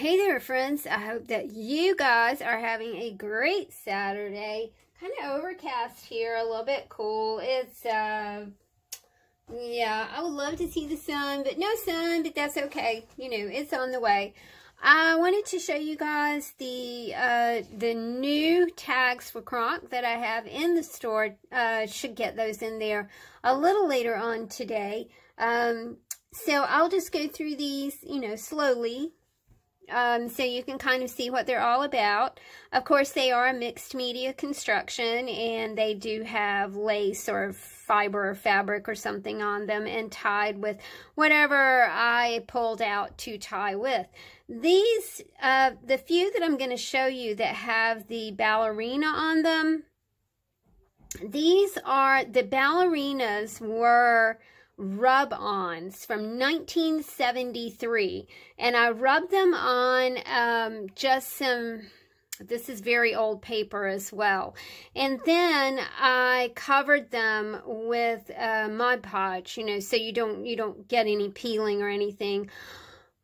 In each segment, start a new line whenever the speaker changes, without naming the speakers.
Hey there, friends. I hope that you guys are having a great Saturday. Kind of overcast here, a little bit cool. It's, yeah, I would love to see the sun, but no sun, but that's okay. You know, it's on the way. I wanted to show you guys the new tags for Croc that I have in the store. Should get those in there a little later on today. So I'll just go through these, you know, slowly. So you can kind of see what they're all about. Of course, they are a mixed media construction, and they do have lace or fiber or fabric or something on them and tied with whatever I pulled out to tie with. These, the few that I'm going to show you that have the ballerina on them, these are, the ballerinas were rub-ons from 1973, and I rubbed them on just some, this is very old paper as well, and then I covered them with Mod Podge, you know, so you don't get any peeling or anything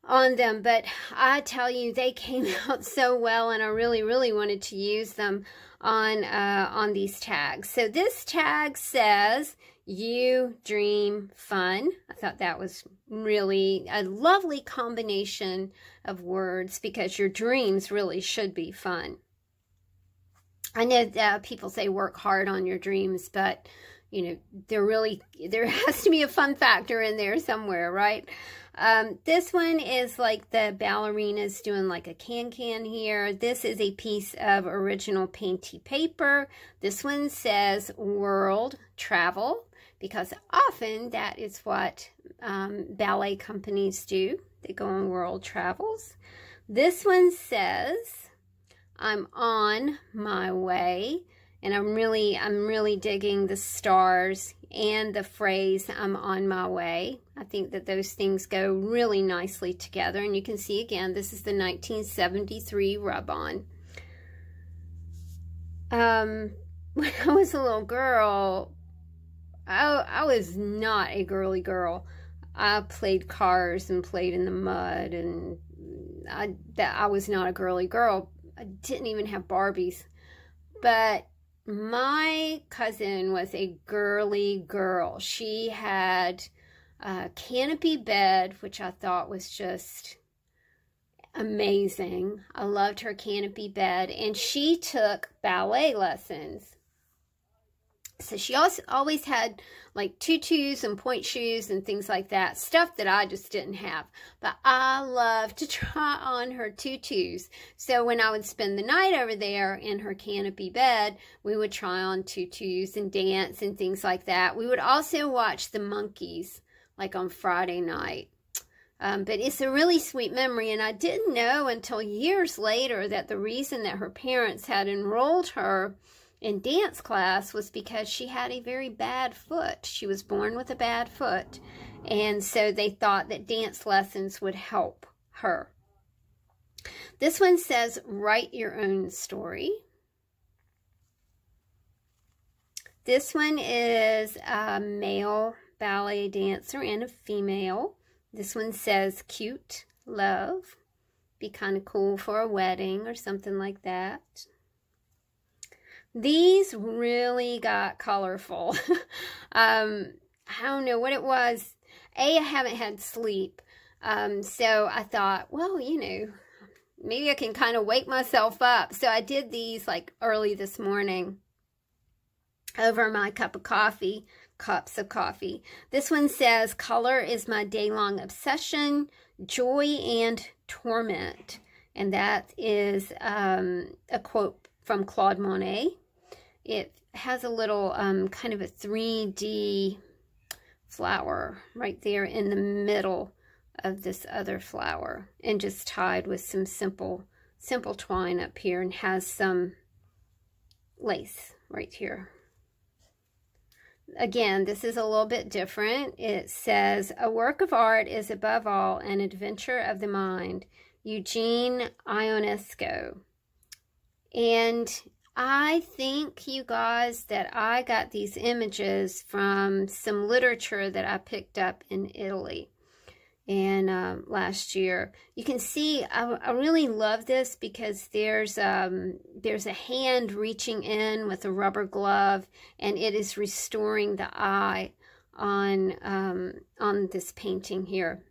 on them. But I tell you, they came out so well, and I really wanted to use them on these tags. So this tag says, "You dream fun." I thought that was really a lovely combination of words, because your dreams really should be fun. I know that people say work hard on your dreams, but you know, there has to be a fun factor in there somewhere, right? This one is like the ballerinas doing like a can-can here. This is a piece of original painty paper. This one says world travel, because often that is what ballet companies do. They go on world travels. This one says, "I'm on my way," and I'm really digging the stars and the phrase, "I'm on my way." I think that those things go really nicely together, and you can see again, this is the 1973 rub-on. When I was a little girl, I was not a girly girl. I played cars and played in the mud, and I was not a girly girl. I didn't even have Barbies. But my cousin was a girly girl. She had a canopy bed, which I thought was just amazing. I loved her canopy bed, and she took ballet lessons. So she also always had like tutus and point shoes and things like that, stuff that I just didn't have. But I loved to try on her tutus. So when I would spend the night over there in her canopy bed, we would try on tutus and dance and things like that. We would also watch the monkeys like on Friday night. But it's a really sweet memory, and I didn't know until years later that the reason that her parents had enrolled her in dance class was because she had a very bad foot. She was born with a bad foot, and so they thought that dance lessons would help her. This one says, "Write your own story." This one is a male ballet dancer and a female. This one says, "Cute love." Be kind of cool for a wedding or something like that. These really got colorful. I don't know what it was. I haven't had sleep. So I thought, well, you know, maybe I can kind of wake myself up. So I did these like early this morning over my cups of coffee. This one says, "Color is my day-long obsession, joy and torment." And that is a quote from Claude Monet. It has a little kind of a 3D flower right there in the middle of this other flower, and just tied with some simple twine up here, and has some lace right here. Again, this is a little bit different. It says, "A work of art is above all an adventure of the mind." Eugene Ionesco. And I think, you guys, that I got these images from some literature that I picked up in Italy. and last year. You can see I really love this because there's a hand reaching in with a rubber glove, and it is restoring the eye on this painting here.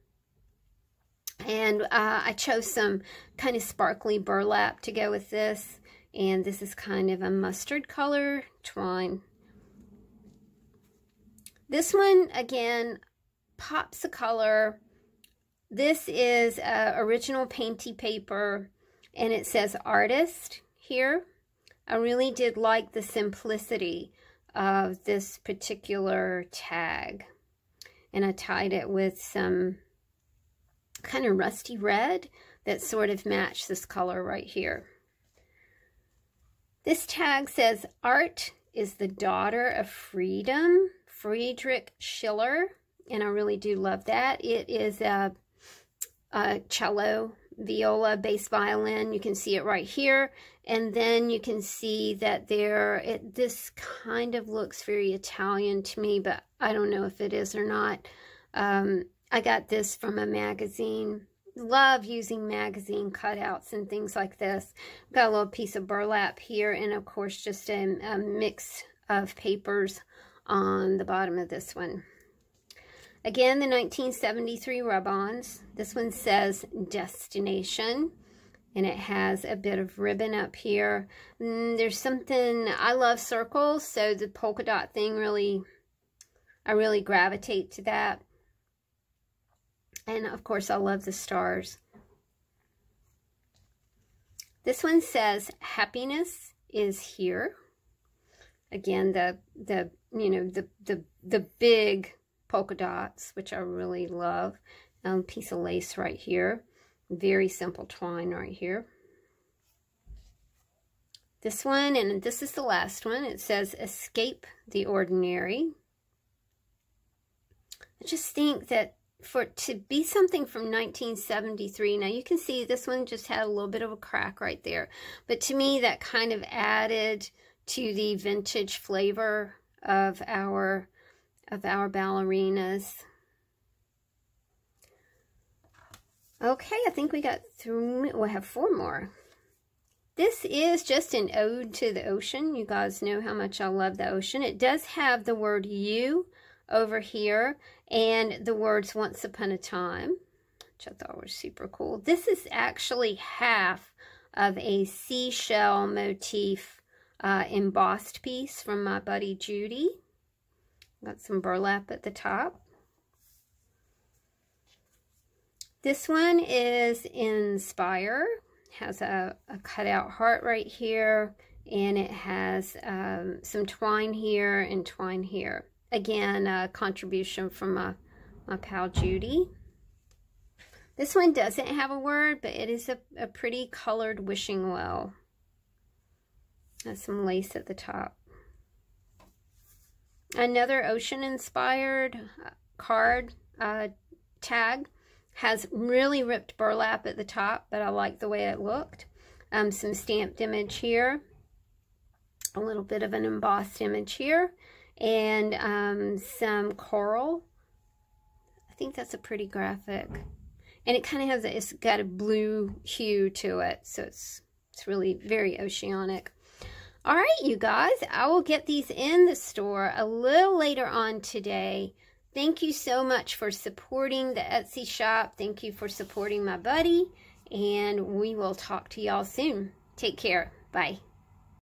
And I chose some kind of sparkly burlap to go with this, and this is kind of a mustard color twine. This one again pops a color. This is original painty paper, and it says artist here. I really did like the simplicity of this particular tag, and I tied it with some kind of rusty red that sort of matched this color right here. This tag says art is the daughter of freedom, Friedrich Schiller, and I really do love that. It is a cello, viola, bass violin. You can see it right here, and then you can see that this kind of looks very Italian to me, but I don't know if it is or not. I got this from a magazine. Love using magazine cutouts and things like this. Got a little piece of burlap here, and of course just a mix of papers on the bottom of this one. Again, the 1973 rub-ons. This one says Destination, and it has a bit of ribbon up here. There's something, I love circles, so the polka dot thing I really gravitate to that. And of course, I love the stars. This one says Happiness is Here. Again, the big polka dots, which I really love. Piece of lace right here. Very simple twine right here. This one, and this is the last one, it says Escape the Ordinary. I just think that for it to be something from 1973, now you can see this one just had a little bit of a crack right there, but to me that kind of added to the vintage flavor of our ballerinas. Okay, I think we got through. We'll have 4 more. This is just an ode to the ocean. You guys know how much I love the ocean. It does have the word you over here and the words Once Upon a Time, which I thought was super cool. This is actually half of a seashell motif embossed piece from my buddy Judy. Got some burlap at the top. This one is Inspire. Has a cutout heart right here, and it has some twine here and twine here. Again, a contribution from my pal Judy. This one doesn't have a word, but it is a pretty colored wishing well. Has some lace at the top. Another ocean-inspired card tag. Has really ripped burlap at the top, but I like the way it looked. Some stamped image here. A little bit of an embossed image here. And some coral. I think that's a pretty graphic. And it kind of has, it's got a blue hue to it. So it's really very oceanic. All right, you guys, I will get these in the store a little later on today. Thank you so much for supporting the Etsy shop. Thank you for supporting my buddy. And we will talk to y'all soon. Take care. Bye.